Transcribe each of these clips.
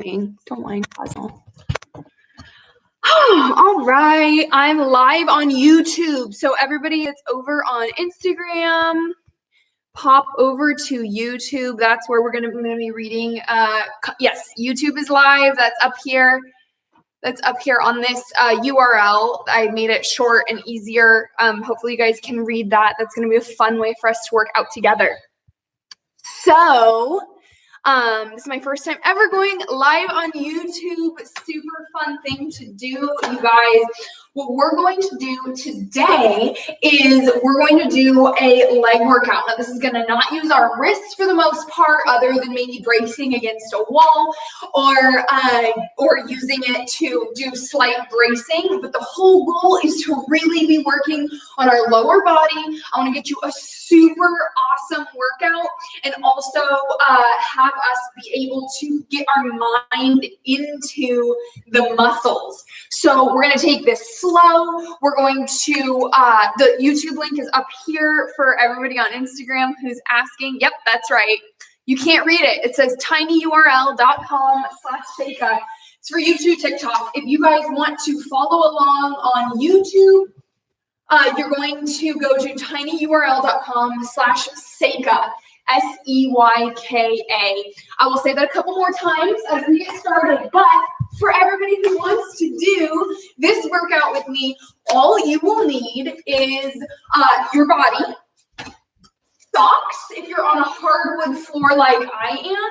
Don't mind, Basil. All right, I'm live on YouTube. So everybody that's over on Instagram, pop over to YouTube. That's where we're gonna be reading. Yes, YouTube is live. That's up here. That's up here on this URL. I made it short and easier. Hopefully you guys can read that. That's gonna be a fun way for us to work out together. So this is my first time ever going live on YouTube. Super fun thing to do, you guys. What we're going to do today is we're going to do a leg workout. Now, this is going to not use our wrists for the most part, other than maybe bracing against a wall or using it to do slight bracing. But the whole goal is to really be working on our lower body. I want to get you a super awesome workout and also have us be able to get our mind into the muscles. So we're going to take this slow. We're going to, the YouTube link is up here for everybody on Instagram who's asking. Yep, that's right. You can't read it. It says tinyurl.com/Seika. It's for YouTube, TikTok. If you guys want to follow along on YouTube, you're going to go to tinyurl.com/Seika. SEYKA. I will say that a couple more times as we get started, but for everybody who wants to do this workout with me, all you will need is your body, socks if you're on a hardwood floor like I am,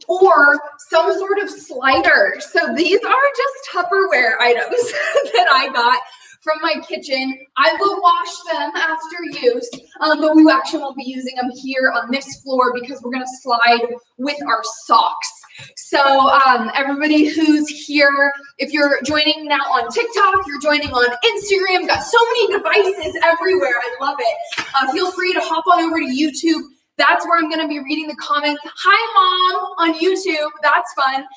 or some sort of slider. So these are just Tupperware items that I got from my kitchen. I will wash them after use, but we actually won't be using them here on this floor because we're going to slide with our socks. So everybody who's here, if you're joining now on TikTok, you're joining on Instagram, got so many devices everywhere. I love it. Feel free to hop on over to YouTube. That's where I'm going to be reading the comments. Hi, Mom, on YouTube. That's fun.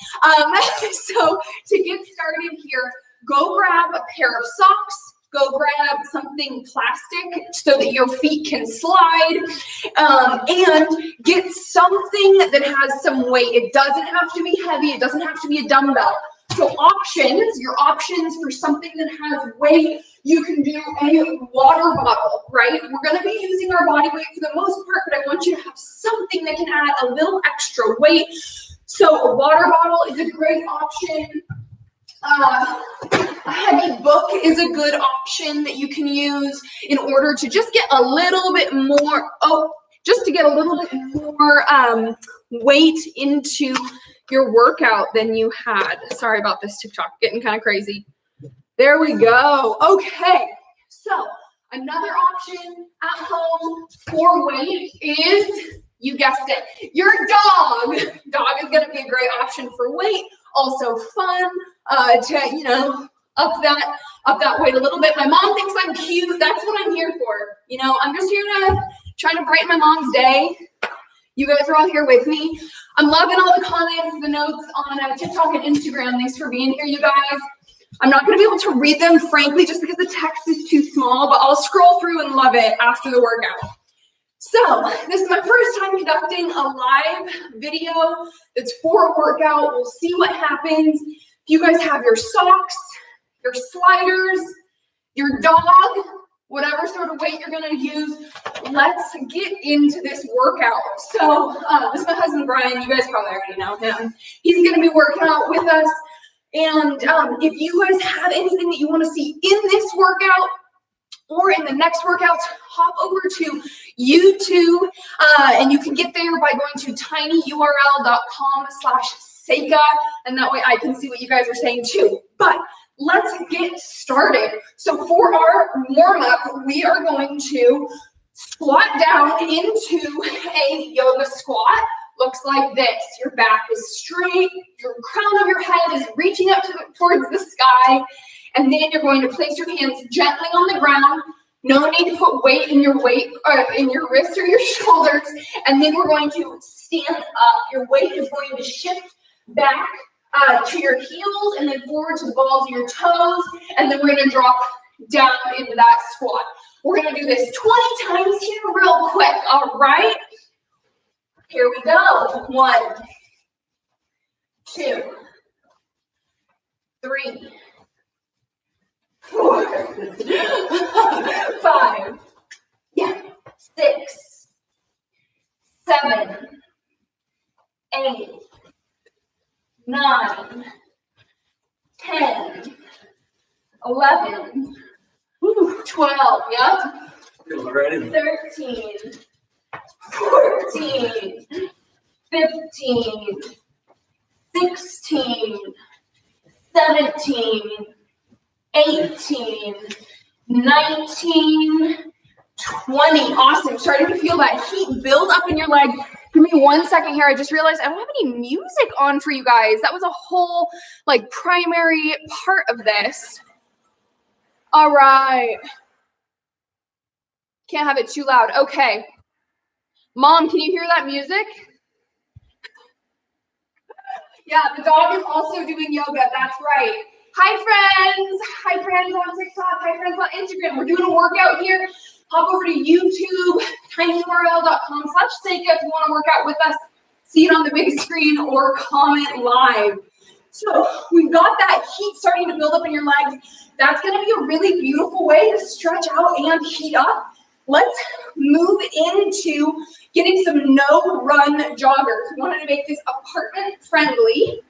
So to get started here, go grab a pair of socks, go grab something plastic so that your feet can slide, and get something that has some weight. It doesn't have to be heavy. It doesn't have to be a dumbbell. So your options for something that has weight, you can do a water bottle, right? We're going to be using our body weight for the most part, but I want you to have something that can add a little extra weight. So a water bottle is a great option. A heavy book is a good option that you can use in order to just get a little bit more, weight into your workout than you had. Sorry about this TikTok, getting kind of crazy. There we go. Okay, so another option at home for weight is, you guessed it, your dog. Dog is going to be a great option for weight. Also fun to, up that weight a little bit. My mom thinks I'm cute. That's what I'm here for. I'm just here to try to brighten my mom's day. You guys are all here with me. I'm loving all the comments, the notes on TikTok and Instagram. Thanks for being here, you guys. I'm not going to be able to read them, frankly, just because the text is too small, but I'll scroll through and love it after the workout. So this is my first time conducting a live video that's for a workout. We'll see what happens. If you guys have your socks, your sliders, your dog, whatever sort of weight you're going to use, let's get into this workout. So this is my husband, Brian. You guys probably already know him. He's going to be working out with us. And if you guys have anything that you want to see in this workout or in the next workouts, hop over to YouTube, and you can get there by going to tinyurl.com/Seika, and that way I can see what you guys are saying too. But let's get started. So for our warm-up, we are going to squat down into a yoga squat. Looks like this. Your back is straight, your crown of your head is reaching up towards the sky, and then you're going to place your hands gently on the ground. No need to put weight in your wrists or your shoulders. And then we're going to stand up. Your weight is going to shift back to your heels and then forward to the balls of your toes. And then we're going to drop down into that squat. We're going to do this 20 times here real quick. All right. Here we go. 1, 2, 3, 4, 5, 6, 7, 8, 9, 10, 11, 12, yep. 13, 14, 15, 16, 17, 18, 19, 20. Awesome. Starting to feel that heat build up in your leg. Give me 1 second here. I just realized I don't have any music on for you guys. That was a whole like primary part of this. All right. Can't have it too loud. Okay. Mom, can you hear that music? Yeah, the dog is also doing yoga. That's right. Hi, friends. Hi, friends on TikTok. Hi, friends on Instagram. We're doing a workout here. Hop over to YouTube, tinyurl.com/Seika if you want to work out with us. See it on the big screen or comment live. So we've got that heat starting to build up in your legs. That's going to be a really beautiful way to stretch out and heat up. Let's move into getting some no-run joggers. We wanted to make this apartment friendly.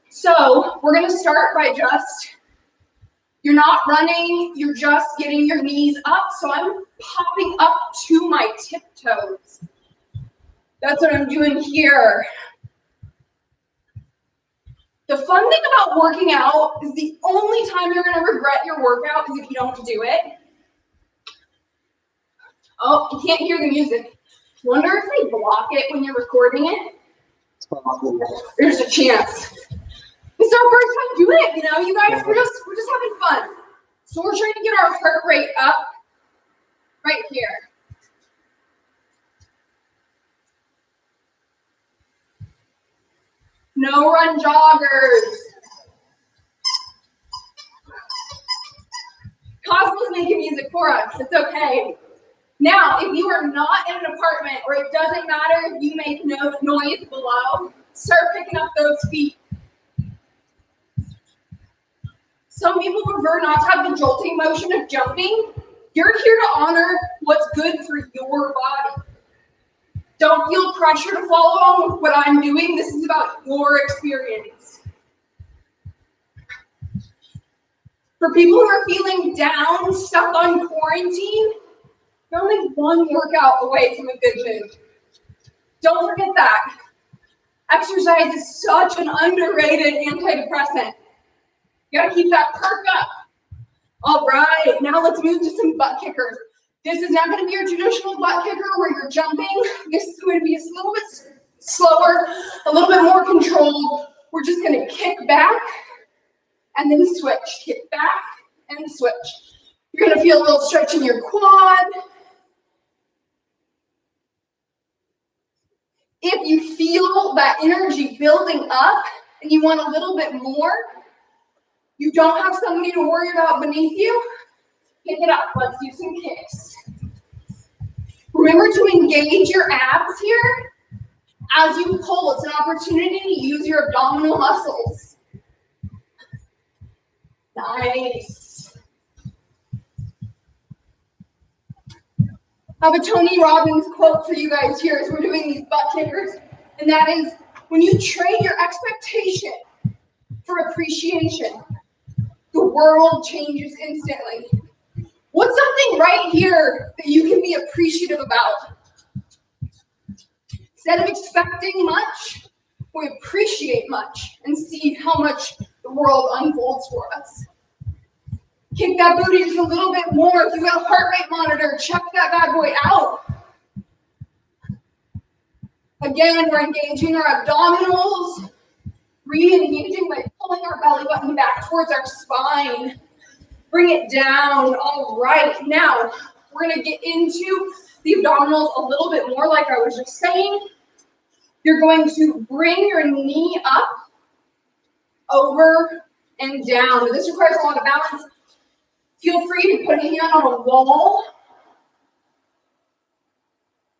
So we're going to start by you're not running, you're just getting your knees up. So I'm popping up to my tiptoes. That's what I'm doing here. The fun thing about working out is the only time you're going to regret your workout is if you don't do it. Oh, you can't hear the music. Wonder if they block it when you're recording it? There's a chance. It's our first time doing it, you know, you guys, we're just having fun. So we're trying to get our heart rate up right here. No run joggers. Cosmo's making music for us. It's okay. Now, if you are not in an apartment, or it doesn't matter if you make no noise below, start picking up those feet. Some people prefer not to have the jolting motion of jumping. You're here to honor what's good for your body. Don't feel pressure to follow on with what I'm doing. This is about your experience. For people who are feeling down, stuck on quarantine, you're only one workout away from a good mood. Don't forget that. Exercise is such an underrated antidepressant. You gotta keep that perk up. All right, now let's move to some butt kickers. This is not gonna be your traditional butt kicker where you're jumping. This is going to be a little bit slower, a little bit more controlled. We're just gonna kick back and then switch. Kick back and switch. You're gonna feel a little stretch in your quad. If you feel that energy building up and you want a little bit more, you don't have somebody to worry about beneath you, pick it up. Let's do some kicks. Remember to engage your abs here. As you pull, it's an opportunity to use your abdominal muscles. Nice. I have a Tony Robbins quote for you guys here as we're doing these butt kickers, and that is, when you trade your expectation for appreciation, the world changes instantly. What's something right here that you can be appreciative about? Instead of expecting much, we appreciate much and see how much the world unfolds for us. Kick that booty just a little bit more. If you got a heart rate monitor, check that bad boy out. Again, we're engaging our abdominals, re-engaging by pulling our belly button back towards our spine. Bring it down. All right, now we're gonna get into the abdominals a little bit more, like I was just saying. You're going to bring your knee up, over, and down. This requires a lot of balance. Feel free to put a hand on a wall.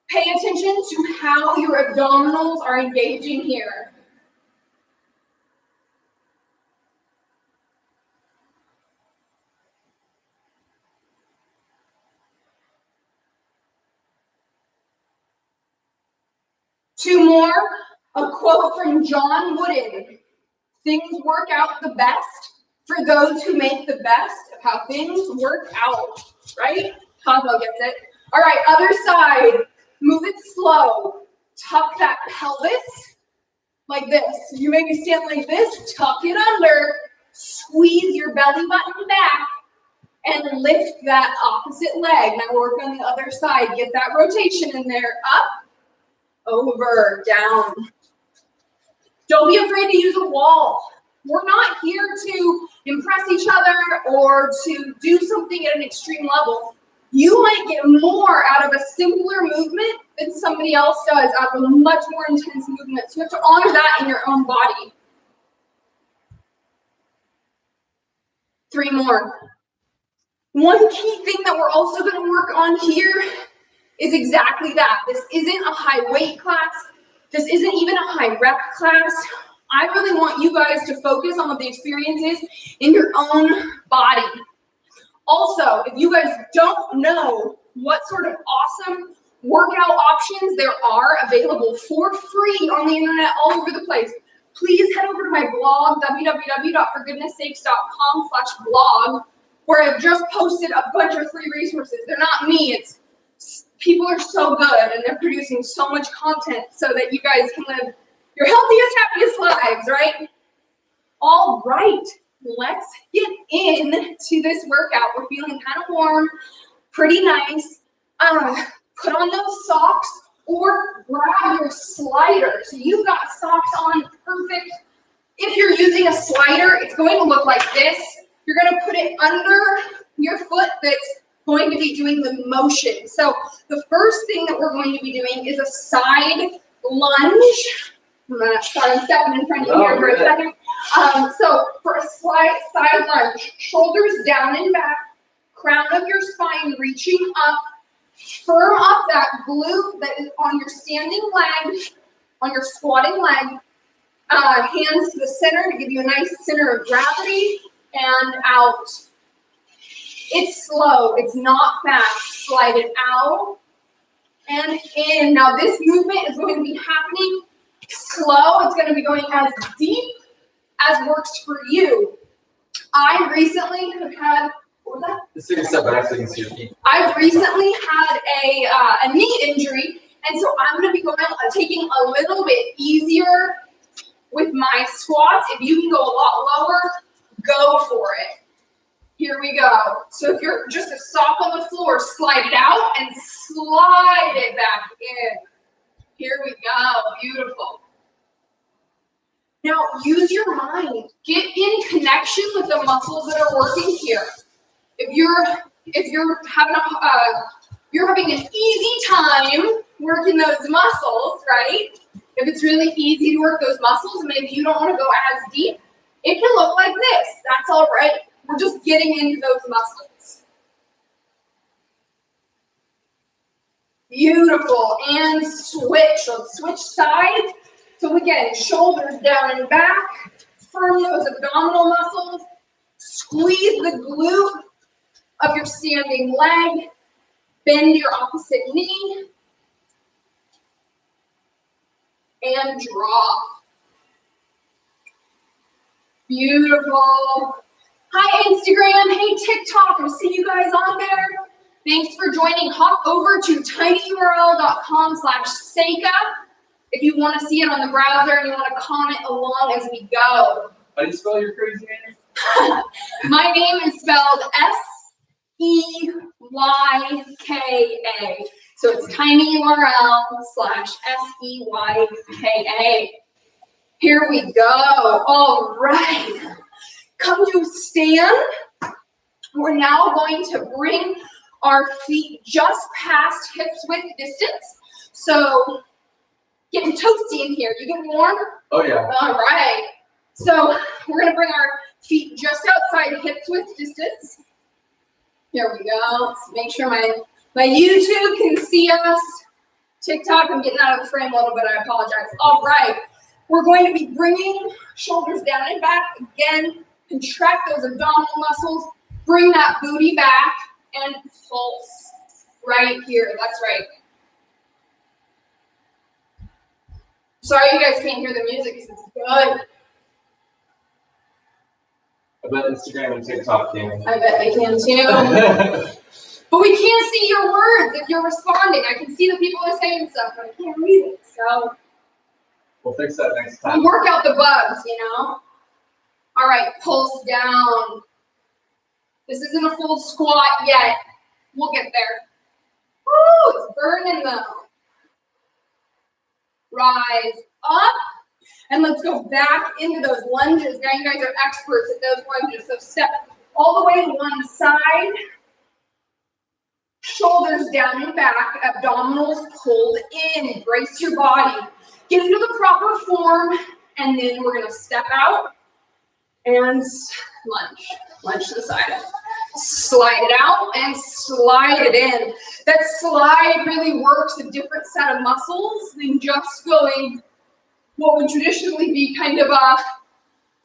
Pay attention to how your abdominals are engaging here. 2 more. A quote from John Wooden. Things work out the best for those who make the best of how things work out, right? Cosmo gets it. All right, other side. Move it slow. Tuck that pelvis like this. You maybe stand like this, tuck it under, squeeze your belly button back, and lift that opposite leg. Now work on the other side. Get that rotation in there. Up, over, down. Don't be afraid to use a wall. We're not here to impress each other or to do something at an extreme level. You might get more out of a simpler movement than somebody else does out of a much more intense movement. So you have to honor that in your own body. 3 more. One key thing that we're also going to work on here is exactly that. This isn't a high weight class. This isn't even a high rep class. I really want you guys to focus on what the experience is in your own body. Also, if you guys don't know what sort of awesome workout options there are available for free on the internet all over the place, please head over to my blog, www.forgoodnesssakes.com/blog, where I've just posted a bunch of free resources. They're not me, it's people are so good and they're producing so much content so that you guys can live your healthiest, happiest lives, right? All right, let's get into this workout. We're feeling kind of warm, pretty nice. Put on those socks or grab your slider. So you've got socks on, perfect. If you're using a slider, it's going to look like this. You're going to put it under your foot that's going to be doing the motion. So the first thing that we're going to be doing is a side lunge. Sorry, I'm stepping in front of you here for a second. So for a side lunge, shoulders down and back, crown of your spine reaching up, firm up that glute that is on your standing leg, on your squatting leg, hands to the center to give you a nice center of gravity, and out. It's slow, it's not fast. Slide it out and in. Now this movement is going to be happening slow. It's going to be going as deep as works for you. I recently have had, what was that? Just take a step back so you can see your feet. I've recently had a knee injury, and so I'm going to be taking a little bit easier with my squats. If you can go a lot lower, go for it. Here we go. So if you're just a sock on the floor, slide it out and slide it back in. Here we go. Beautiful. Now use your mind. Get in connection with the muscles that are working here. If you're having an easy time working those muscles, right? If it's really easy to work those muscles, maybe you don't want to go as deep. It can look like this. That's all right. We're just getting into those muscles. Beautiful. And switch. So switch sides. So again, shoulders down and back. Firm those abdominal muscles. Squeeze the glute of your standing leg. Bend your opposite knee. And drop. Beautiful. Hi, Instagram. Hey, TikTok. I see you guys on there. Thanks for joining. Hop over to tinyurl.com/Seika if you want to see it on the browser and you want to comment along as we go. How do you spell your crazy name? My name is spelled S-E-Y-K-A. So it's tinyurl/SEYKA. Here we go. All right. Come to stand. We're now going to bring our feet just past hips width distance. So getting toasty in here. You getting warm? Oh yeah. All right. So we're going to bring our feet just outside hips width distance. Here we go. Let's make sure my YouTube can see us. TikTok, I'm getting out of the frame a little bit. I apologize. All right. We're going to be bringing shoulders down and back. Again, contract those abdominal muscles. Bring that booty back and pulse right here. That's right. Sorry you guys can't hear the music because it's good. I bet Instagram and TikTok can. I bet they can too. But we can't see your words if you're responding. I can see the people are saying stuff, but I can't read it. So We'll fix that next we time. work out the bugs, you know? All right, pulse down. This isn't a full squat yet. We'll get there. Woo, it's burning though. Rise up. And let's go back into those lunges. Now you guys are experts at those lunges. So step all the way to one side. Shoulders down and back. Abdominals pulled in. Brace your body. Get into the proper form. And then we're going to step out and lunge. Lunge to the side. Slide it out and slide it in. That slide really works a different set of muscles than just going what would traditionally be kind of a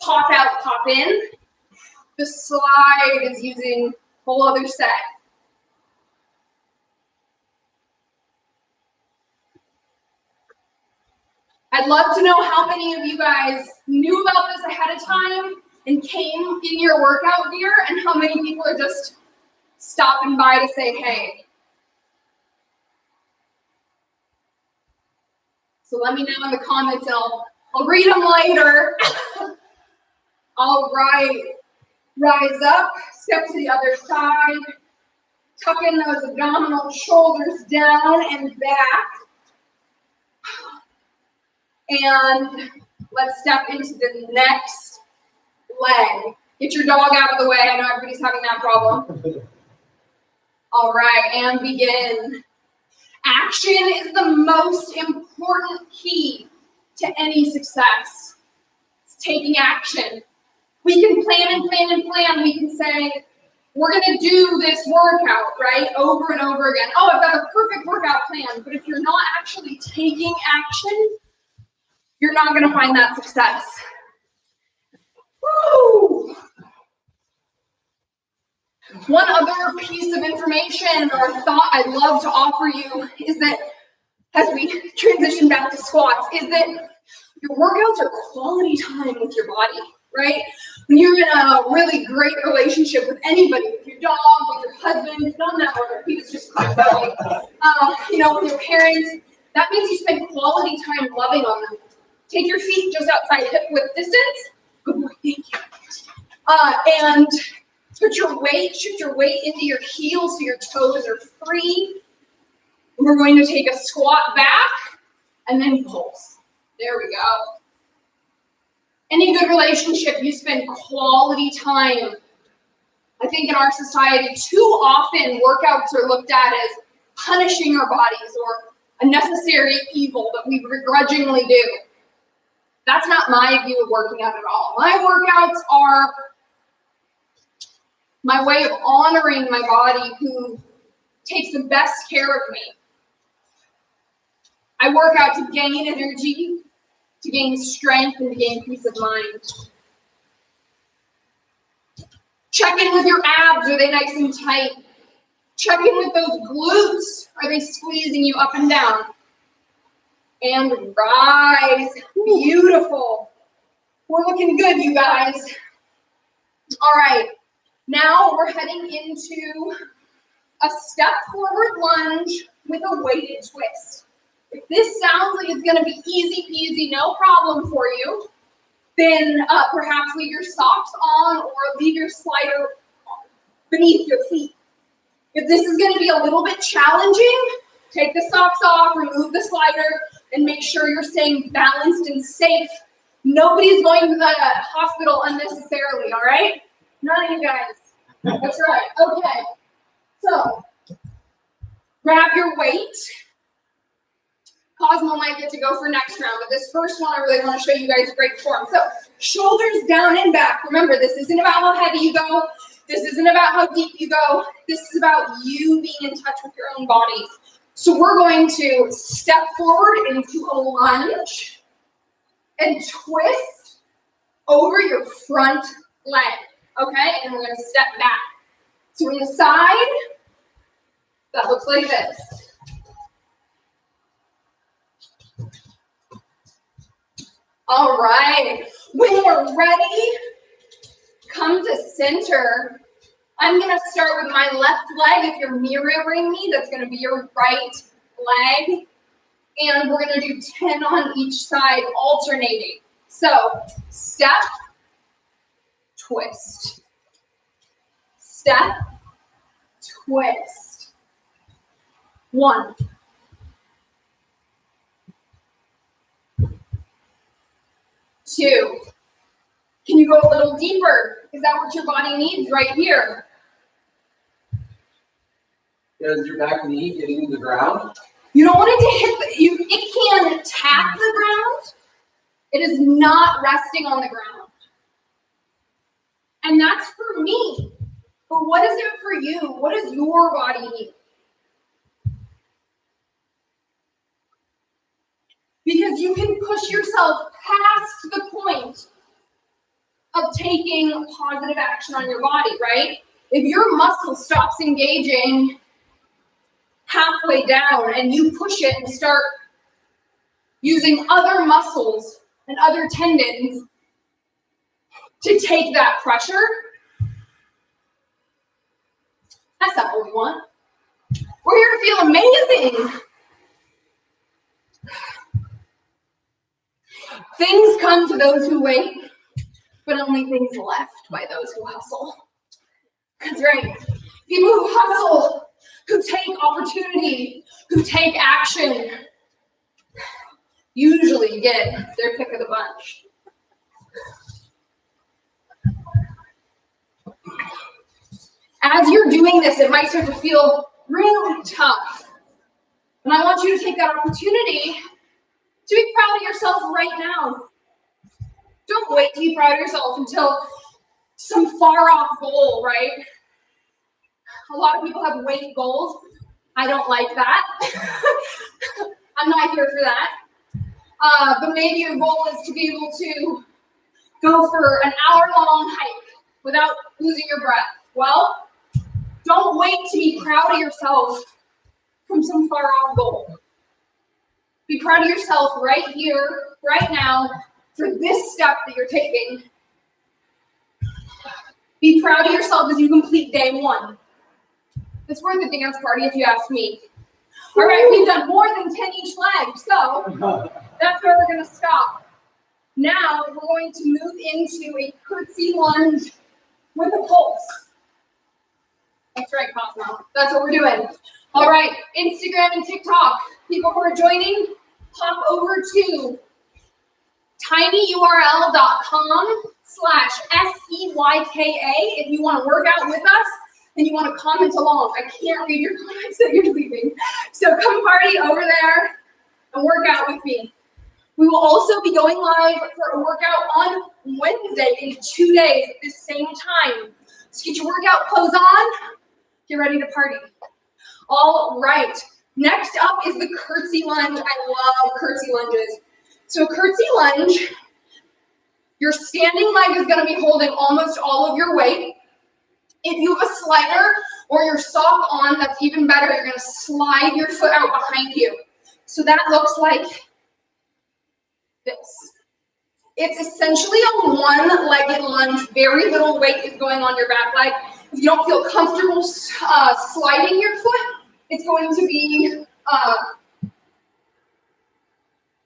pop out, pop in. The slide is using a whole other set. I'd love to know how many of you guys knew about this ahead of time and came in your workout gear, and how many people are just stopping by to say, hey. So let me know in the comments, and I'll read them later. All right, rise up, step to the other side, tuck in those abdominal shoulders down and back. And let's step into the next leg. Get your dog out of the way. I know everybody's having that problem. All right, and begin. Action is the most important key to any success. It's taking action. We can plan and plan and plan. We can say, we're going to do this workout, right, over and over again. Oh, I've got a perfect workout plan. But if you're not actually taking action, you're not going to find that success. Woo! One other piece of information or thought I'd love to offer you is that as we transition back to squats, is that your workouts are quality time with your body, right? When you're in a really great relationship with anybody, with your dog, with your husband, none of that order, he was just belly, with your parents, that means you spend quality time loving on them. Take your feet just outside hip width distance. Good boy, thank you. And shift your weight into your heels so your toes are free. We're going to take a squat back and then pulse. There we go. Any good relationship, you spend quality time. I think in our society, too often workouts are looked at as punishing our bodies or a necessary evil that we begrudgingly do. That's not my view of working out at all. My workouts are my way of honoring my body who takes the best care of me. I work out to gain energy, to gain strength, and to gain peace of mind. Check in with your abs. Are they nice and tight? Check in with those glutes. Are they squeezing you up and down? And rise. Beautiful. We're looking good, you guys. All right. Now we're heading into a step forward lunge with a weighted twist. If this sounds like it's going to be easy peasy, no problem for you, then perhaps leave your socks on or leave your slider beneath your feet. If this is going to be a little bit challenging, take the socks off, remove the slider, and make sure you're staying balanced and safe. Nobody's going to the hospital unnecessarily, all right? None of you guys. That's right. Okay. So, grab your weight. Cosmo might get to go for next round, but this first one I really want to show you guys great form. So, shoulders down and back. Remember, this isn't about how heavy you go. This isn't about how deep you go. This is about you being in touch with your own body. So we're going to step forward into a lunge and twist over your front leg, okay? And we're going to step back. So from the side, that looks like this. All right. When we're ready, come to center. I'm going to start with my left leg. If you're mirroring me, that's going to be your right leg. And we're going to do 10 on each side, alternating. So, step, twist. Step, twist. 1. 2. Can you go a little deeper? Is that what your body needs right here? Is your back knee getting the ground? You don't want it to hit it can tap the ground. It is not resting on the ground. And that's for me. But what is it for you? What does your body need? Because you can push yourself past the point of taking positive action on your body, right? If your muscle stops engaging halfway down and you push it and start using other muscles and other tendons to take that pressure, that's not what we want. We're here to feel amazing. Things come to those who wait, but only things left by those who hustle. That's right. People who hustle, who take opportunity, who take action, usually get their pick of the bunch. As you're doing this, it might start to feel really tough. And I want you to take that opportunity to be proud of yourself right now. Don't wait to be proud of yourself until some far off goal, right? A lot of people have weight goals. I don't like that. I'm not here for that. But maybe your goal is to be able to go for an hour-long hike without losing your breath. Well, don't wait to be proud of yourself from some far-off goal. Be proud of yourself right here, right now, for this step that you're taking. Be proud of yourself as you complete day 1. It's worth a dance party if you ask me. All right, we've done more than 10 each leg, so that's where we're going to stop. Now we're going to move into a curtsy lunge with a pulse. That's right, Cosmo. That's what we're doing. All right, Instagram and TikTok. People who are joining, hop over to tinyurl.com/SEYKA if you want to work out with us and you want to comment along. I can't read your comments that you're leaving. So come party over there and work out with me. We will also be going live for a workout on Wednesday in 2 days at the same time. So get your workout clothes on, get ready to party. All right, next up is the curtsy lunge. I love curtsy lunges. So curtsy lunge, your standing leg is going to be holding almost all of your weight. If you have a slider or your sock on, that's even better. You're going to slide your foot out behind you. So that looks like this. It's essentially a one-legged lunge. Very little weight is going on your back leg. If you don't feel comfortable sliding your foot, it's going to be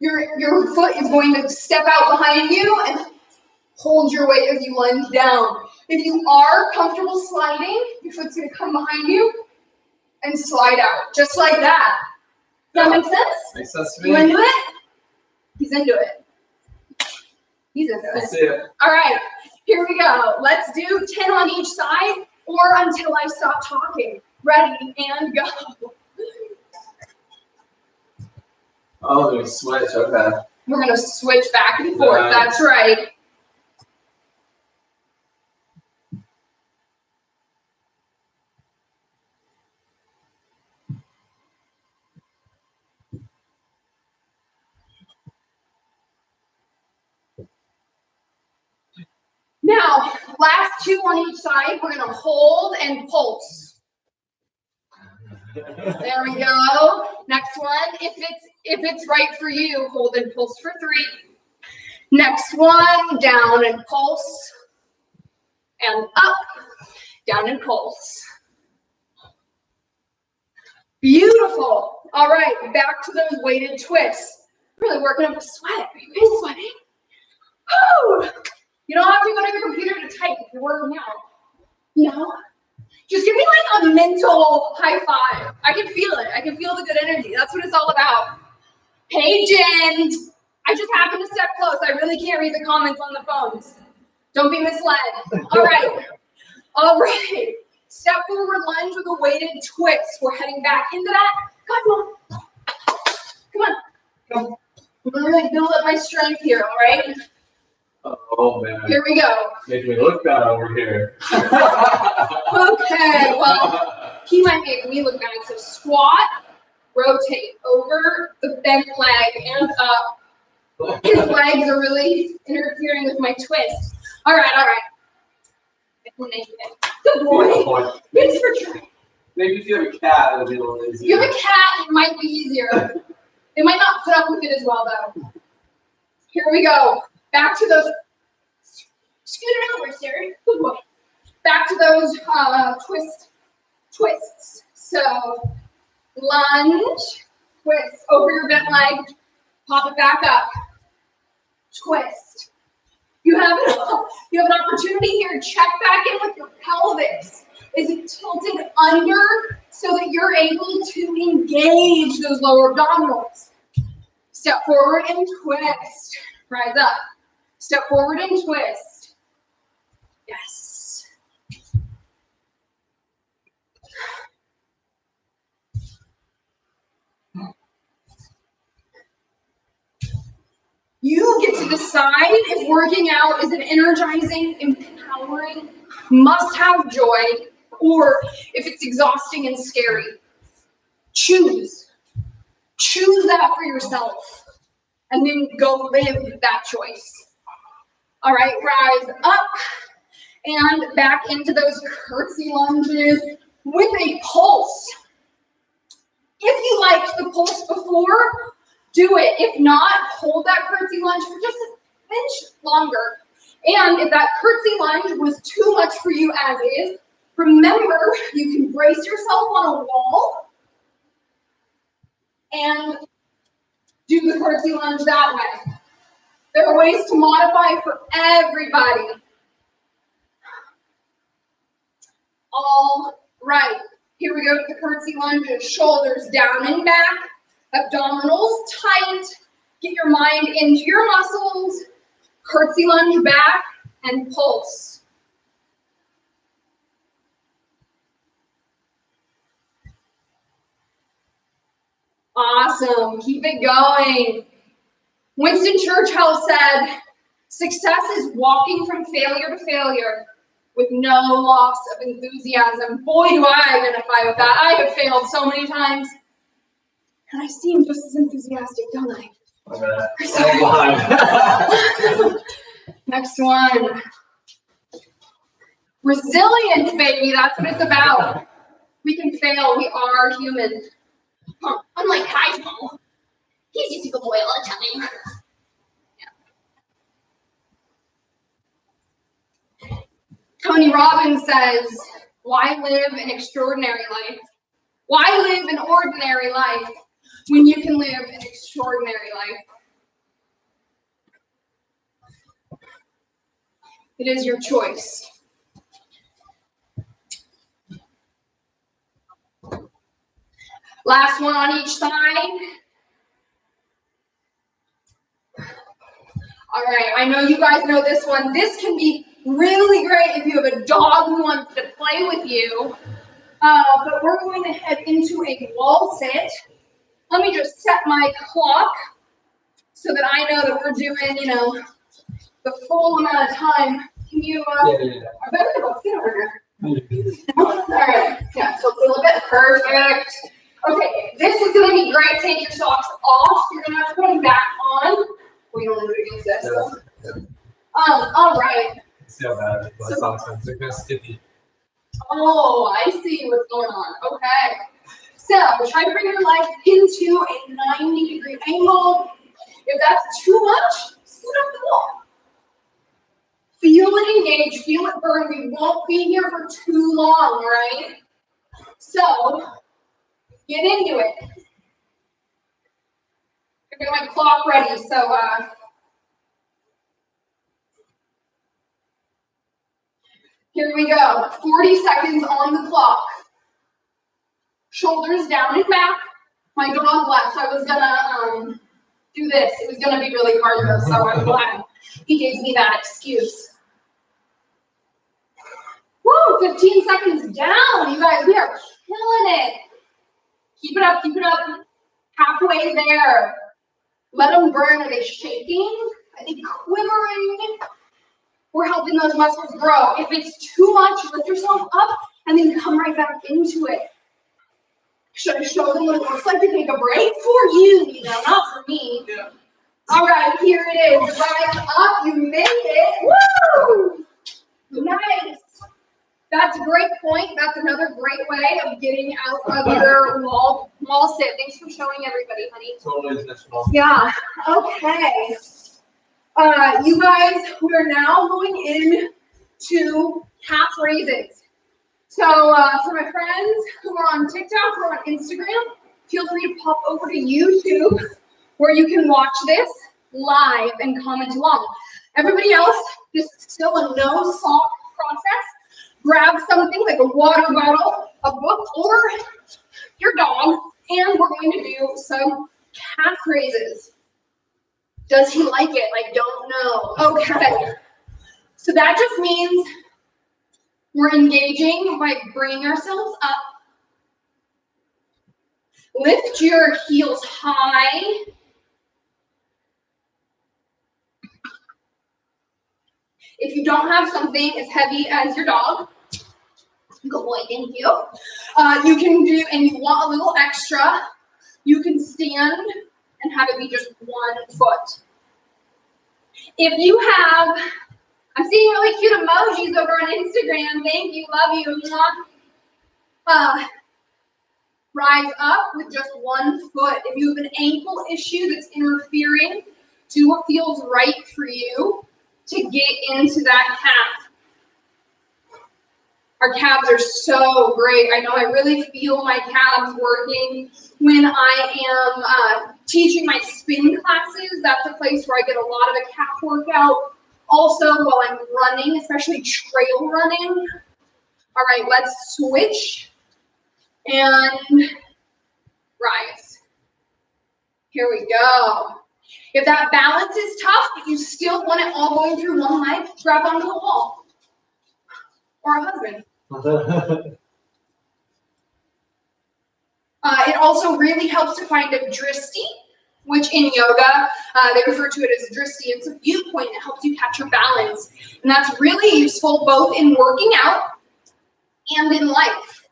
your foot is going to step out behind you and hold your weight as you lunge down. If you are comfortable sliding, your foot's going to come behind you and slide out, just like that. Does that make sense? Makes sense to me. You into it? He's into it. He's into Let's it. see it. All right, here we go. Let's do 10 on each side or until I stop talking. Ready and go. Oh, we switch. Okay. We're going to switch back and forth. Nice. That's right. Now, last 2 on each side, we're going to hold and pulse. There we go. Next one, if it's right for you, hold and pulse for 3. Next one, down and pulse. And up, down and pulse. Beautiful. All right, back to those weighted twists. Really working up a sweat. Are you guys sweating? Woo! You don't have to go to your computer to type if you're working out. You know? Just give me like a mental high five. I can feel it. I can feel the good energy. That's what it's all about. Hey, Jen. I just happened to step close. I really can't read the comments on the phones. Don't be misled. All right. All right. Step forward lunge with a weighted twist. We're heading back into that. Come on. Come on. I'm gonna really build up my strength here, all right? Oh man. Here we go. Make me look bad over here. Okay, well, he might make me look bad. So squat, rotate over the bent leg and up. His legs are really interfering with my twist. All right, all right. Good boy. Thanks for trying. Maybe if you have a cat, it'll be a little easier. If you have a cat, it might be easier. They might not put up with it as well, though. Here we go. Back to those. Scoot it over, Sarah. Good boy. Back to those twists. So lunge, twist over your bent leg, pop it back up, twist. You have an opportunity here. Check back in with your pelvis. Is it tilted under so that you're able to engage those lower abdominals? Step forward and twist. Rise up. Step forward and twist. Yes. You get to decide if working out is an energizing, empowering, must-have joy, or if it's exhausting and scary. Choose. Choose that for yourself, and then go live that choice. All right, rise up and back into those curtsy lunges with a pulse. If you liked the pulse before, do it. If not, hold that curtsy lunge for just an inch longer. And if that curtsy lunge was too much for you as is, remember you can brace yourself on a wall and do the curtsy lunge that way. There are ways to modify for everybody. All right, here we go to the curtsy lunges. Shoulders down and back, abdominals tight. Get your mind into your muscles. Curtsy lunge back and pulse. Awesome, keep it going. Winston Churchill said, success is walking from failure to failure with no loss of enthusiasm. Boy, do I identify with that. I have failed so many times. And I seem just as enthusiastic, don't I? Next one. Resilience, baby, that's what it's about. We can fail, we are human. Unlike Kaizo. He's just a good boy all the time. Yeah. Tony Robbins says, why live an extraordinary life? Why live an ordinary life when you can live an extraordinary life? It is your choice. Last one on each side. All right, I know you guys know this one. This can be really great if you have a dog who wants to play with you. But we're going to head into a wall sit. Let me just set my clock so that I know that we're doing, the full amount of time. Can you, I better go sit over here. All right, yeah, so it's a little bit perfect. Okay, this is gonna be great. Take your socks off. You're gonna have to put them back on. We don't want to do this. All right. See how bad my socks are. They're kind of sticky. Oh, I see what's going on. Okay. So try to bring your legs into a 90-degree angle. If that's too much, scoot up the wall. Feel it engage, feel it burn. We won't be here for too long, right? So, get into it. I've got my clock ready, so here we go. 40 seconds on the clock. Shoulders down and back. My dog left, so I was gonna do this. It was gonna be really hard though, so I'm glad he gave me that excuse. Woo, 15 seconds down, you guys, we are killing it. Keep it up, keep it up. Halfway there. Let them burn. Are they shaking? Are they quivering? We're helping those muscles grow. If it's too much, lift yourself up and then come right back into it. Should I show them what it looks like to take a break? For you, not for me. Yeah. All right, here it is. Rise up, you made it. Woo! Nice. That's a great point. That's another great way of getting out of your wall sit. Thanks for showing everybody, honey. Totally intentional. Yeah. Okay. You guys, we're now going into calf raises. So for my friends who are on TikTok or on Instagram, feel free to pop over to YouTube where you can watch this live and comment along. Everybody else, this is still a no sock process. Grab something like a water bottle, a book, or your dog, and we're going to do some calf raises. Does he like it? I don't know. Okay. So that just means we're engaging by bringing ourselves up. Lift your heels high. If you don't have something as heavy as your dog, good boy, thank you. You can do, and you want a little extra, you can stand and have it be just 1 foot. If you have, I'm seeing really cute emojis over on Instagram. Thank you, love you. Rise up with just 1 foot. If you have an ankle issue that's interfering, do what feels right for you to get into that calf. Our calves are so great. I know I really feel my calves working when I am teaching my spin classes. That's a place where I get a lot of a calf workout. Also, while I'm running, especially trail running. All right, let's switch and rise. Here we go. If that balance is tough, but you still want it all going through one leg, grab onto the wall. Or a husband. It also really helps to find a dristi, which in yoga, they refer to it as dristi. It's a viewpoint that helps you catch your balance. And that's really useful both in working out and in life.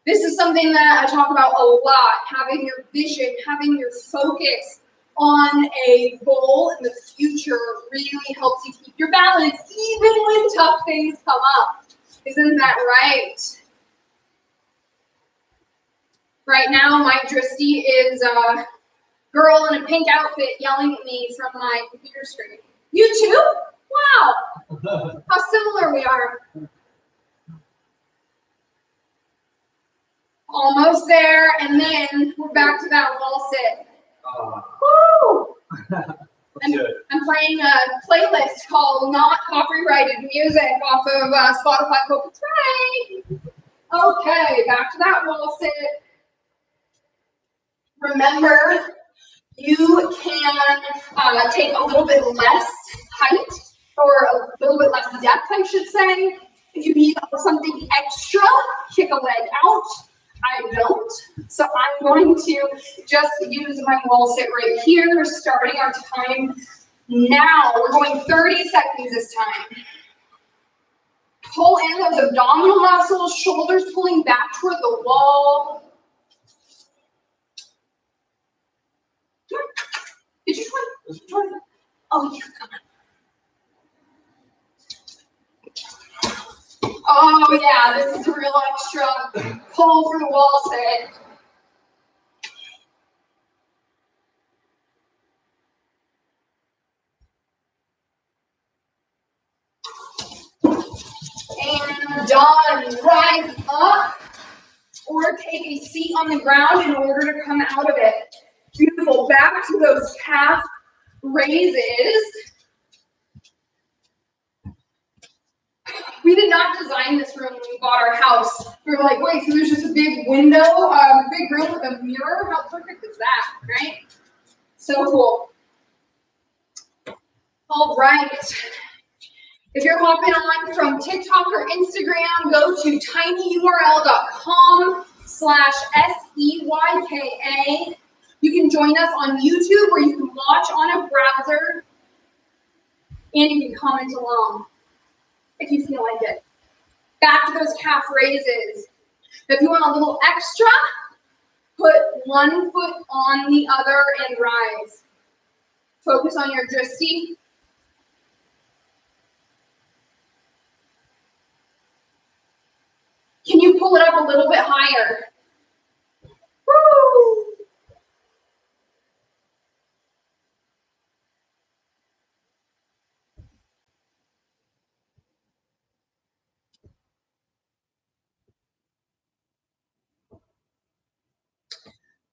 This is something that I talk about a lot, having your vision, having your focus on a goal in the future really helps you keep your balance even when tough things come up. Isn't that right? Right now, my dristi is a girl in a pink outfit yelling at me from my computer screen. You too? Wow. How similar we are. Almost there, and then we're back to that wall sit. Woo! I'm playing a playlist called Not Copyrighted Music off of Spotify. Hope it's right. Okay, back to that wall sit. Remember, you can take a little bit less height, or a little bit less depth, I should say. If you need something extra, kick a leg out. I don't. So I'm going to just use my wall sit right here, starting our time now. We're going 30 seconds this time. Pull in those abdominal muscles, shoulders pulling back toward the wall. Did you try? Oh, yeah, come on. Oh, yeah, this is a real extra pull for the wall sit. Done. Rise up or take a seat on the ground in order to come out of it. Beautiful. Back to those calf raises. We did not design this room when we bought our house. We were like, wait, so there's just a big window, a big room with a mirror? How perfect is that, right? So cool. All right. If you're hopping on from TikTok or Instagram, go to tinyurl.com/SEYKA. You can join us on YouTube where you can watch on a browser and you can comment along if you feel like it. Back to those calf raises. If you want a little extra, put one foot on the other and rise. Focus on your dristi. Can you pull it up a little bit higher? Woo!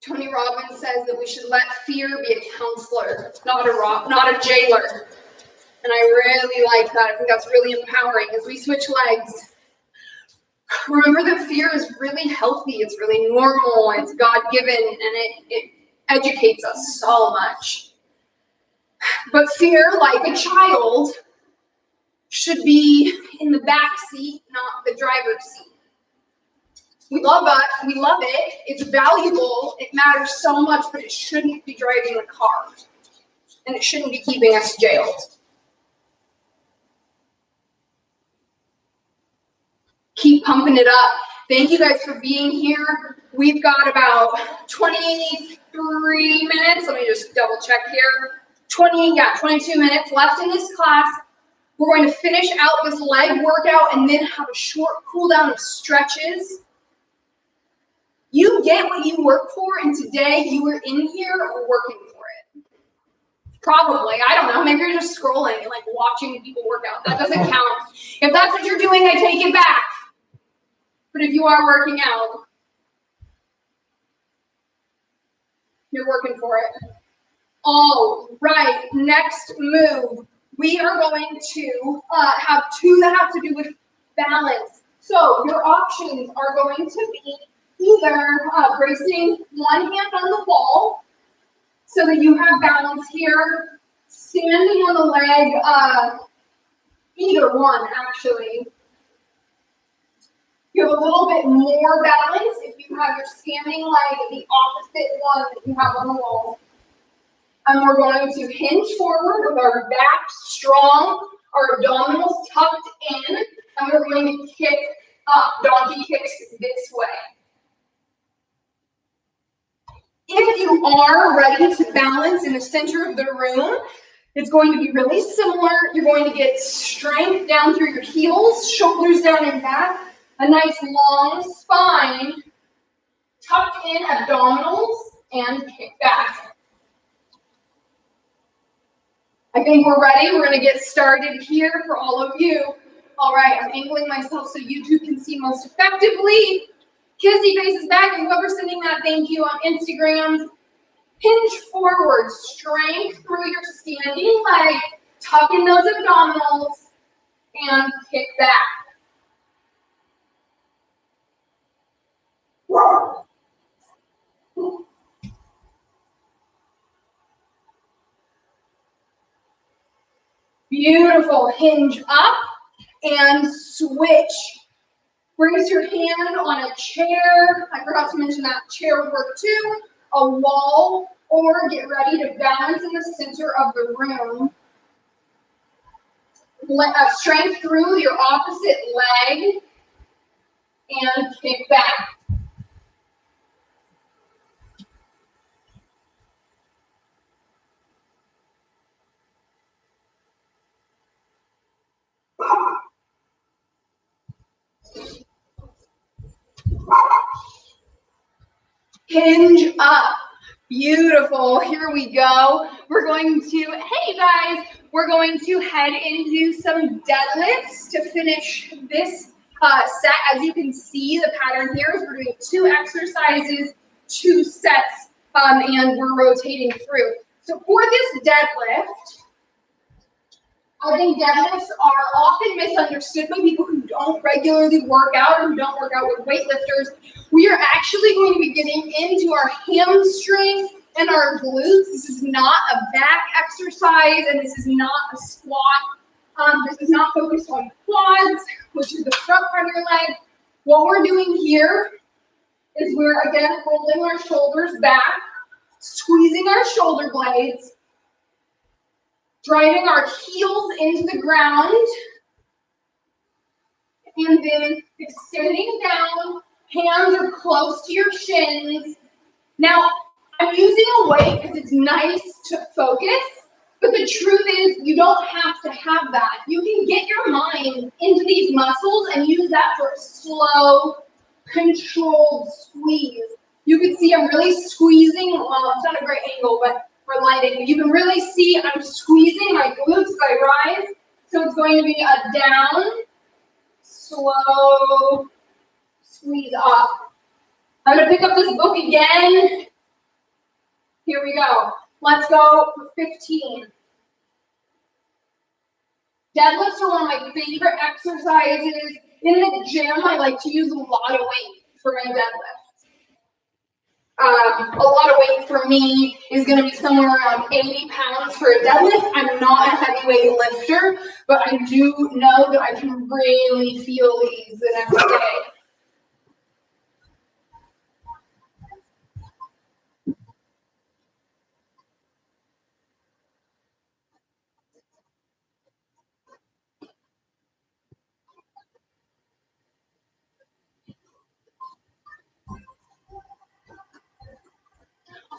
Tony Robbins says that we should let fear be a counselor, not a jailer. And I really like that. I think that's really empowering as we switch legs. Remember that fear is really healthy. It's really normal. It's God-given, and it educates us so much. But fear, like a child, should be in the back seat, not the driver's seat. We love it, it's valuable, it matters so much, but it shouldn't be driving the car. And it shouldn't be keeping us jailed. Keep pumping it up. Thank you guys for being here. We've got about 23 minutes. Let me just double check here. 22 minutes left in this class. We're going to finish out this leg workout and then have a short cool down of stretches. You get what you work for, and today you were in here working for it. Probably, I don't know, maybe you're just scrolling and like watching people work out. That doesn't count. If that's what you're doing, I take it back. But if you are working out, you're working for it. All right, next move. We are going to have two that have to do with balance. So your options are going to be either bracing one hand on the wall so that you have balance here, standing on the leg, either one actually. You have a little bit more balance if you have your standing leg the opposite one that you have on the wall. And we're going to hinge forward with our back strong, our abdominals tucked in, and we're going to kick up, donkey kicks this way. If you are ready to balance in the center of the room, it's going to be really similar. You're going to get strength down through your heels, shoulders down and back, a nice long spine, tucked in abdominals, and kick back. I think we're ready. We're going to get started here for all of you. All right, I'm angling myself so YouTube can see most effectively. Kizzy faces back, and whoever's sending that thank you on Instagram. Hinge forward, strength through your standing leg, tuck in those abdominals, and kick back. Beautiful. Hinge up and switch. Brace your hand on a chair. I forgot to mention that chair work too. A wall, or get ready to balance in the center of the room. Strength through your opposite leg and kick back. Hinge up. Beautiful. Here we go. We're going to, hey guys, we're going to head into some deadlifts to finish this set. As you can see, the pattern here is we're doing 2 exercises, 2 sets, and we're rotating through. So for this deadlift, I think deadlifts are often misunderstood by people who don't regularly work out or who don't work out with weightlifters. We are actually going to be getting into our hamstring and our glutes. This is not a back exercise, and this is not a squat. This is not focused on quads, which is the front part of your leg. What we're doing here is we're, again, rolling our shoulders back, squeezing our shoulder blades, driving our heels into the ground, and then extending down. Hands are close to your shins. Now, I'm using a weight because it's nice to focus, but the truth is you don't have to have that. You can get your mind into these muscles and use that for a slow, controlled squeeze. You can see I'm really squeezing. Well, it's not a great angle, but for lighting, you can really see I'm squeezing my glutes as I rise. So it's going to be a down, slow, squeeze up. I'm going to pick up this book again. Here we go. Let's go for 15. Deadlifts are one of my favorite exercises. In the gym, I like to use a lot of weight for my deadlifts. A lot of weight for me is going to be somewhere around 80 pounds for a deadlift. I'm not a heavyweight lifter, but I do know that I can really feel these the next day.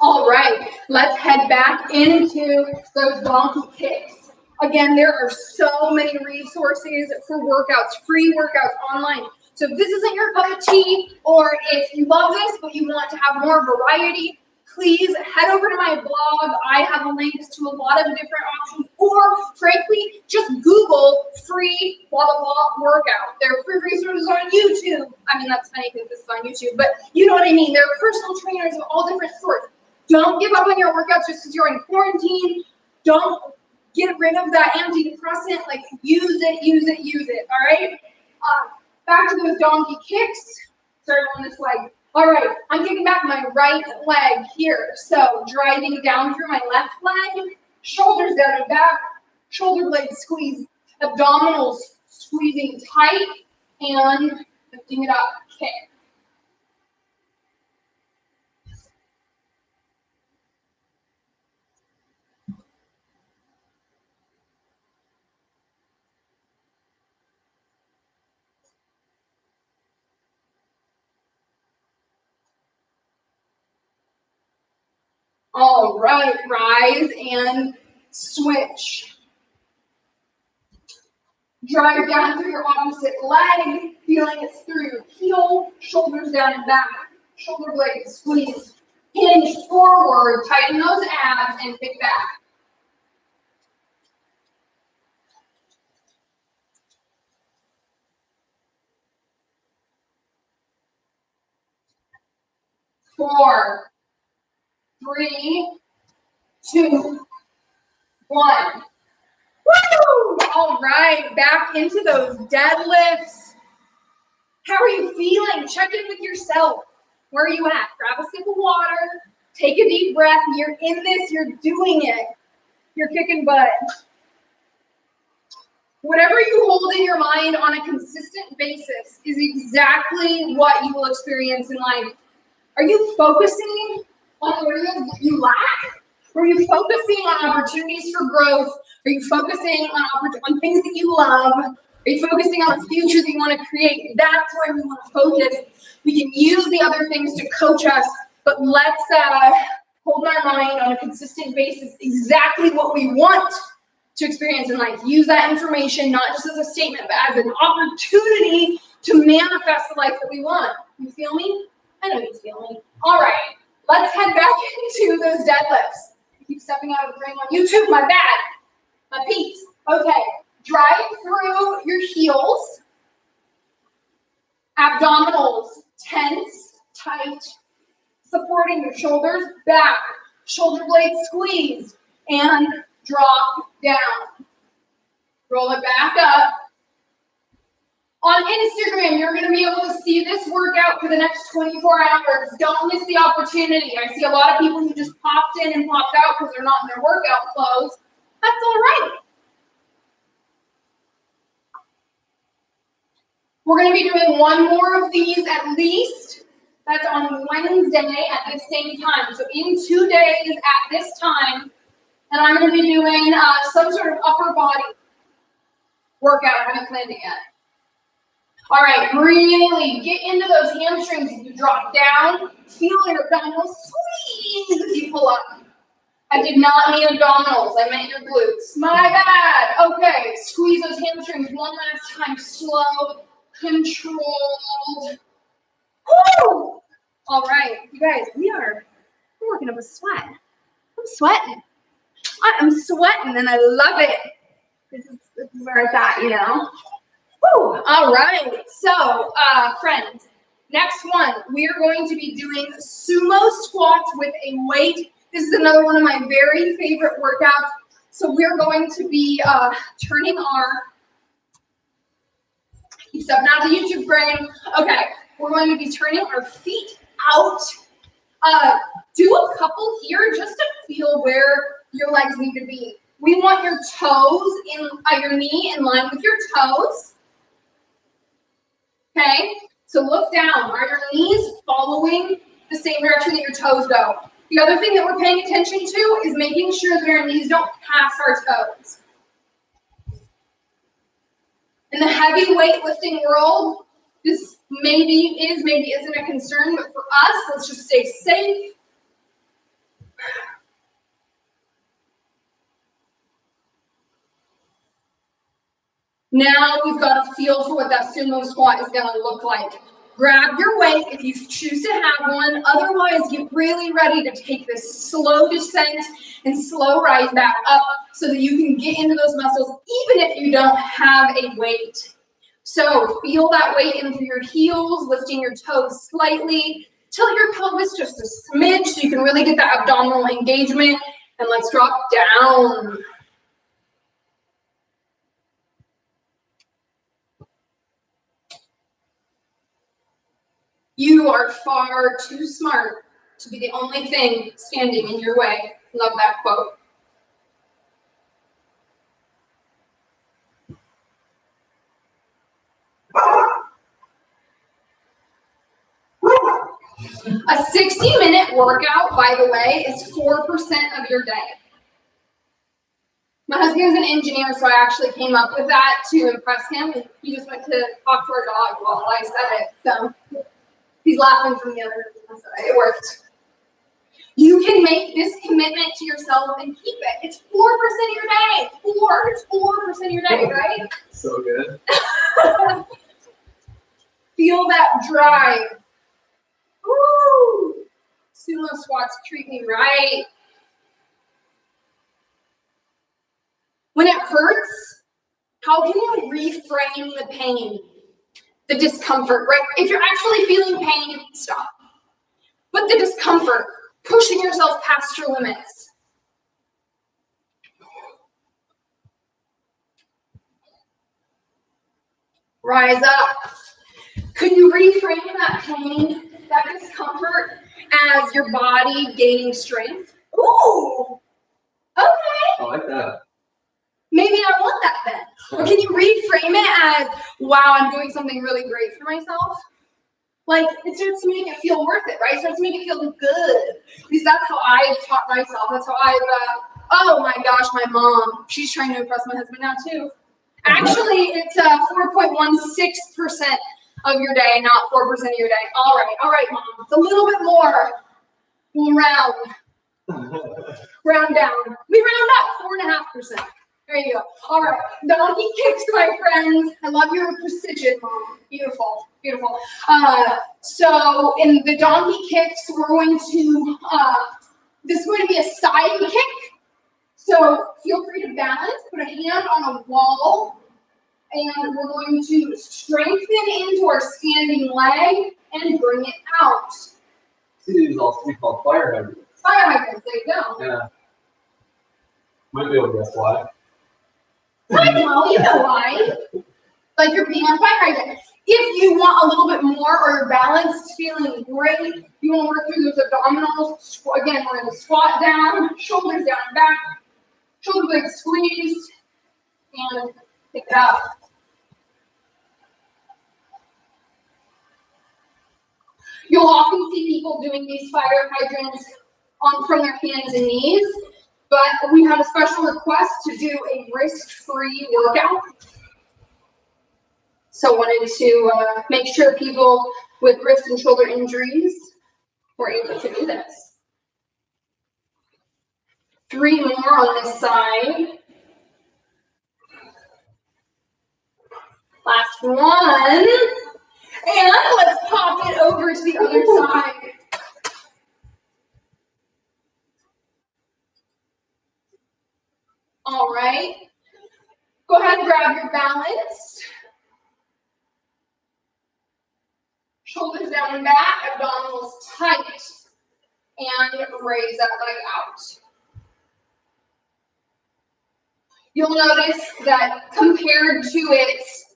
All right, let's head back into those donkey kicks. Again, there are so many resources for workouts, free workouts online. So if this isn't your cup of tea, or if you love this but you want to have more variety, please head over to my blog. I have links to a lot of different options, or frankly, just Google free blah, blah, blah workout. There are free resources on YouTube. I mean, that's funny because this is on YouTube, but you know what I mean. There are personal trainers of all different sorts. Don't give up on your workouts just because you're in quarantine. Don't get rid of that antidepressant. Like, use it, use it, use it, all right? Back to those donkey kicks. Start on this leg. All right, I'm kicking back my right leg here. So driving down through my left leg, shoulders down and back, shoulder blades squeeze, abdominals squeezing tight, and lifting it up, kick. All right, rise and switch. Drive down through your opposite leg, feeling it through your heel, shoulders down and back, shoulder blades squeeze. Hinge forward, tighten those abs, and kick back. Four, 3, 2, 1. Woo! All right, back into those deadlifts. How are you feeling? Check in with yourself. Where are you at? Grab a sip of water, take a deep breath. You're in this, you're doing it. You're kicking butt. Whatever you hold in your mind on a consistent basis is exactly what you will experience in life. Are you focusing on areas that you lack? Are you focusing on opportunities for growth? Are you focusing on things that you love? Are you focusing on the future that you want to create? That's where we want to focus. We can use the other things to coach us, but let's hold our mind on a consistent basis exactly what we want to experience in life. Use that information not just as a statement, but as an opportunity to manifest the life that we want. You feel me? I know you feel me. All right, let's head back into those deadlifts. I keep stepping out of the frame on YouTube, my bad. My peeps. Okay, drive through your heels. Abdominals, tense, tight, supporting your shoulders back, shoulder blades squeezed, and drop down. Roll it back up. On Instagram, you're going to be able to see this workout for the next 24 hours. Don't miss the opportunity. I see a lot of people who just popped in and popped out because they're not in their workout clothes. That's all right. We're going to be doing one more of these at least. That's on Wednesday at the same time. So in 2 days at this time, and I'm going to be doing some sort of upper body workout. I haven't planned it yet. All right, really get into those hamstrings as you drop down. Feel your abdominals squeeze as you pull up. I did not mean abdominals, I meant your glutes. My bad. Okay, squeeze those hamstrings one last time. Slow, controlled. Woo! All right, you guys, we're working up a sweat. I'm sweating. I am sweating and I love it. This is where it's at, you know. Woo! All right, so friends, next one, we are going to be doing sumo squats with a weight. This is another one of my very favorite workouts. So we're going to be turning our, keep stepping out of the YouTube frame. Okay, we're going to be turning our feet out. Do a couple here just to feel where your legs need to be. We want your toes in your knee in line with your toes. Okay, so look down. Are your knees following the same direction that your toes go? The other thing that we're paying attention to is making sure that our knees don't pass our toes. In the heavy weightlifting world, this maybe isn't a concern, but for us, let's just stay safe. Now we've got a feel for what that sumo squat is going to look like. Grab your weight if you choose to have one. Otherwise, get really ready to take this slow descent and slow rise back up so that you can get into those muscles even if you don't have a weight. So feel that weight in through your heels, lifting your toes slightly. Tilt your pelvis just a smidge so you can really get that abdominal engagement. And let's drop down. You are far too smart to be the only thing standing in your way. Love that quote. A 60-minute workout, by the way, is 4% of your day. My husband's an engineer, so I actually came up with that to impress him. And he just went to talk to our dog while I said it. So he's laughing from the other side. It worked. You can make this commitment to yourself and keep it. It's 4% of your day. It's 4% of your day, right? So good. Feel that drive. Woo! Sumo squats treat me right. When it hurts, how can you reframe the pain, the discomfort, right? If you're actually feeling pain, stop. But the discomfort, pushing yourself past your limits. Rise up. Could you reframe that pain, that discomfort, as your body gaining strength? Ooh, okay. I like that. Maybe I want that then. Or can you reframe it as, wow, I'm doing something really great for myself? Like, it starts to make it feel worth it, right? It starts to make it feel good. Because that's how I've taught myself. That's how I've, oh my gosh, my mom, she's trying to impress my husband now too. Actually, it's 4.16% of your day, not 4% of your day. All right, mom. It's a little bit more. We'll round down. We round up 4.5%. There you go. All right, donkey kicks, my friends. I love your precision, mom. Beautiful, beautiful. So in the donkey kicks, we're going to, this is going to be a side kick. So feel free to balance, put a hand on a wall, And we're going to strengthen into our standing leg and bring it out. See, these also be called fire hydrants. Fire hydrants, there you go. Yeah. Might be able to guess why. I know, you know why. Like you're being on fire hydrant. If you want a little bit more or your balance is feeling great, you want to work through those abdominals. Again, we're going to squat down, shoulders down and back, shoulder blades squeezed, and pick it up. You'll often see people doing these fire hydrants from their hands and knees, but we had a special request to do a risk-free workout. So wanted to make sure people with wrist and shoulder injuries were able to do this. 3 more on this side. Last one. And let's pop it over to the other side. All right. Go ahead and grab your balance. Shoulders down and back, abdominals tight, and raise that leg out. You'll notice that compared to its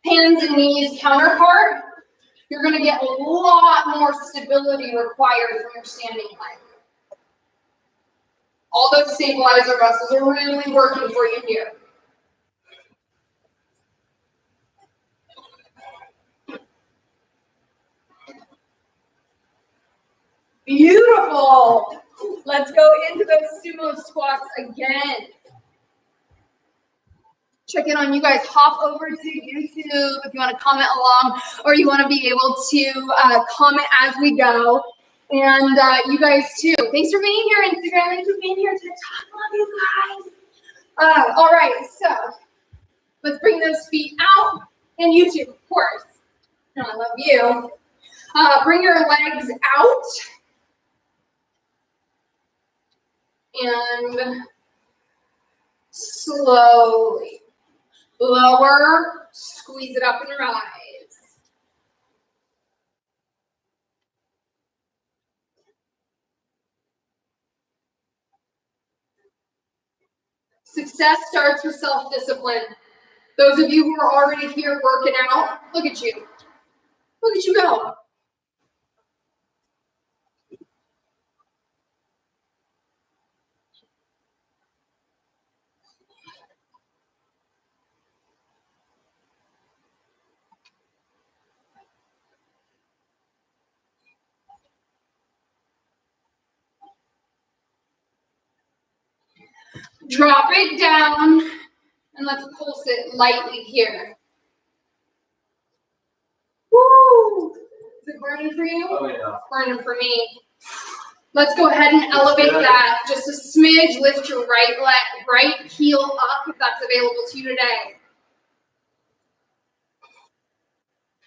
hands and knees counterpart, you're going to get a lot more stability required from your standing leg. All those stabilizer muscles are really working for you here. Beautiful. Let's go into those sumo squats again. Check in on you guys. Hop over to YouTube if you want to comment along or you want to be able to comment as we go. And you guys too. Thanks for being here, Instagram. Thanks for being here, TikTok. Love you guys. All right, so let's bring those feet out. And YouTube, of course. I love you. Bring your legs out. And slowly lower, squeeze it up and rise. Success starts with self-discipline. Those of you who are already here working out, look at you. Look at you go. Drop it down and let's pulse it lightly here. Woo! Is it burning for you? Oh, yeah. It's burning for me. Let's go ahead and elevate that just a smidge. Lift your right heel up if that's available to you today.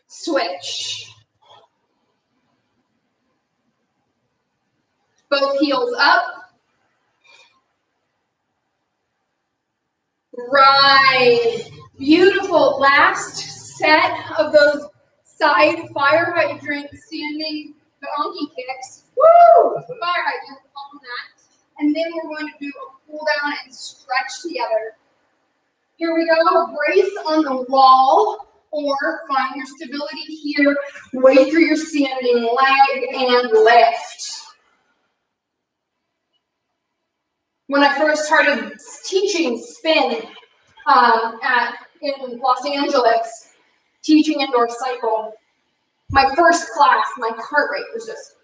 Switch. Both heels up. Right. Beautiful. Last set of those side fire hydrant standing donkey kicks. Woo! Fire hydrant on that. And then we're going to do a pull down and stretch together. Here we go. Brace on the wall or find your stability here. Weight through your standing leg and lift. When I first started teaching spin in Los Angeles, teaching indoor cycle, my first class, my heart rate was just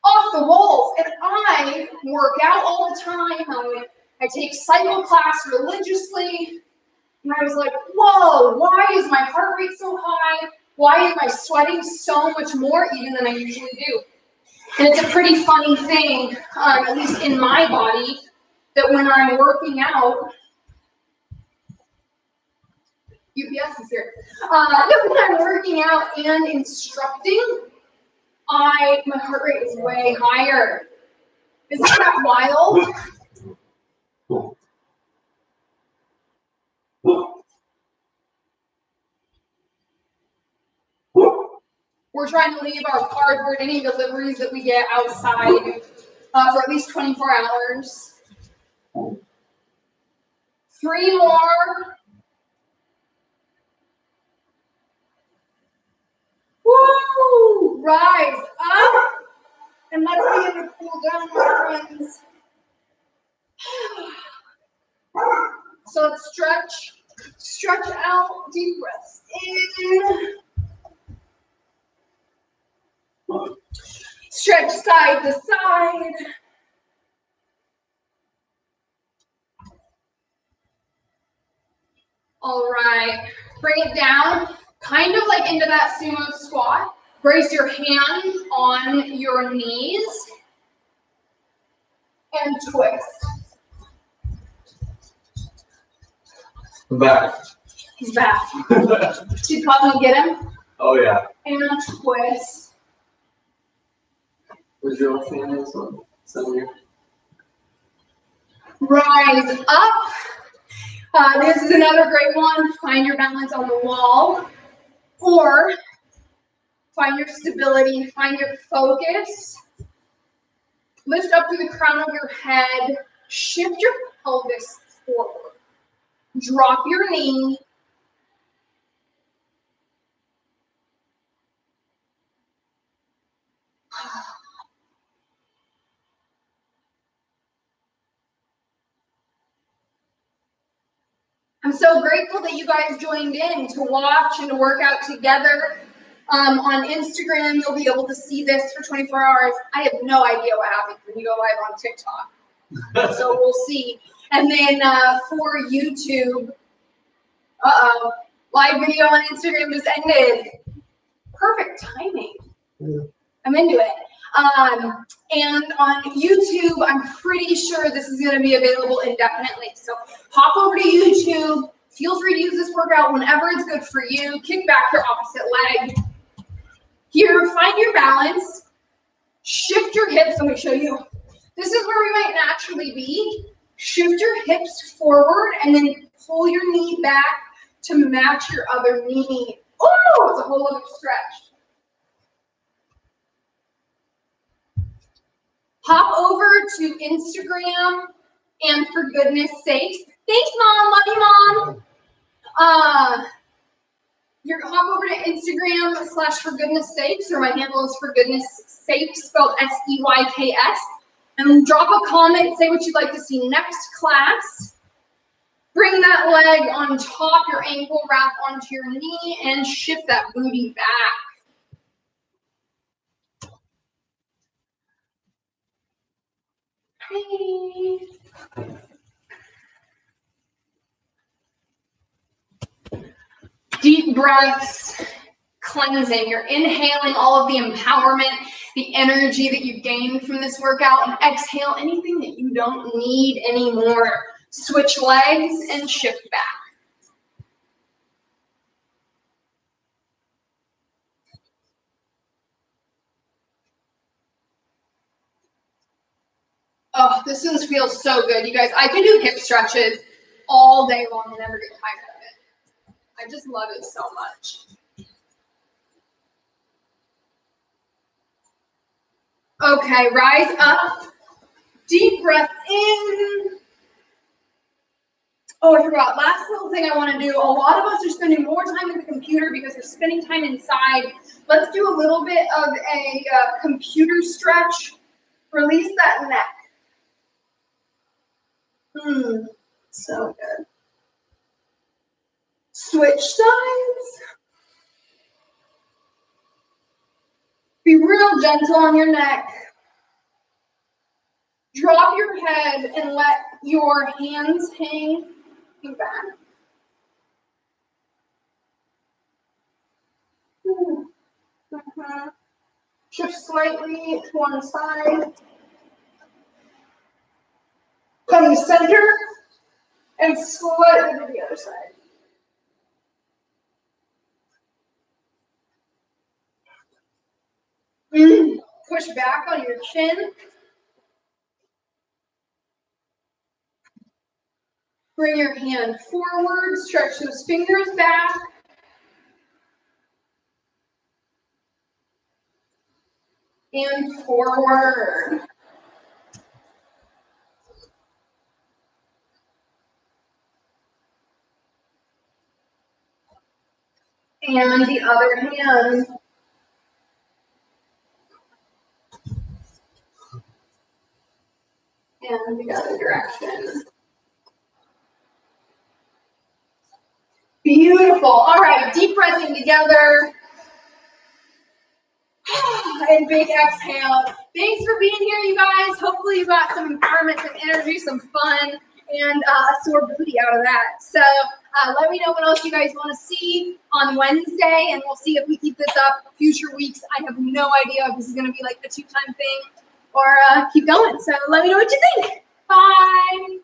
off the walls. And I work out all the time. I take cycle class religiously. And I was like, whoa, why is my heart rate so high? Why am I sweating so much more even than I usually do? And it's a pretty funny thing, at least in my body, that when I'm working out, UPS is here. That when I'm working out and instructing, my heart rate is way higher. Isn't that wild? We're trying to leave our cardboard, any deliveries that we get outside for at least 24 hours. 3 more. Woo! Rise up. And let's begin to cool down, my friends. So let's stretch out, deep breaths in. Stretch side to side. All right, bring it down, kind of like into that sumo squat. Brace your hand on your knees and twist. I'm back. He's back. Did Cosmo get him? Oh yeah. And twist. Where's your left hand in this one? Send here. Rise up. This is another great one. Find your balance on the wall, or find your stability, find your focus. Lift up through the crown of your head. Shift your pelvis forward. Drop your knee. I'm so grateful that you guys joined in to watch and to work out together. On Instagram, you'll be able to see this for 24 hours. I have no idea what happens when you go live on TikTok. So we'll see. And then for YouTube, live video on Instagram just ended. Perfect timing. Yeah. I'm into it. And on YouTube, I'm pretty sure this is going to be available indefinitely. So hop over to YouTube. Feel free to use this workout whenever it's good for you. Kick back your opposite leg. Here, find your balance. Shift your hips. Let me show you. This is where we might naturally be. Shift your hips forward and then pull your knee back to match your other knee. Oh, it's a whole other stretch. Hop over to Instagram, and for goodness sakes, thanks, Mom. Love you, Mom. You're hop over to Instagram / for goodness sakes, or my handle is for goodness sakes, spelled SEYKS, and drop a comment. Say what you'd like to see next class. Bring that leg on top, your ankle wrap onto your knee, and shift that booty back. Deep breaths, cleansing. You're inhaling all of the empowerment, the energy that you gained from this workout, and exhale anything that you don't need anymore. Switch legs and shift back. Oh, this one feels so good. You guys, I can do hip stretches all day long and never get tired of it. I just love it so much. Okay, rise up. Deep breath in. Oh, I forgot. Last little thing I want to do. A lot of us are spending more time at the computer because we're spending time inside. Let's do a little bit of a computer stretch. Release that neck. So good. Switch sides. Be real gentle on your neck. Drop your head and let your hands hang back. Shift slightly to one side. Come to center and slightly to the other side. Push back on your chin. Bring your hand forward, stretch those fingers back. and forward. And the other hand. And the other direction. Beautiful. All right, deep breath in together. And big exhale. Thanks for being here, you guys. Hopefully you got some empowerment, some energy, some fun, and a sore booty out of that. So let me know what else you guys want to see on Wednesday, and we'll see if we keep this up future weeks. I have no idea if this is going to be like a 2-time thing or keep going. So let me know what you think. Bye.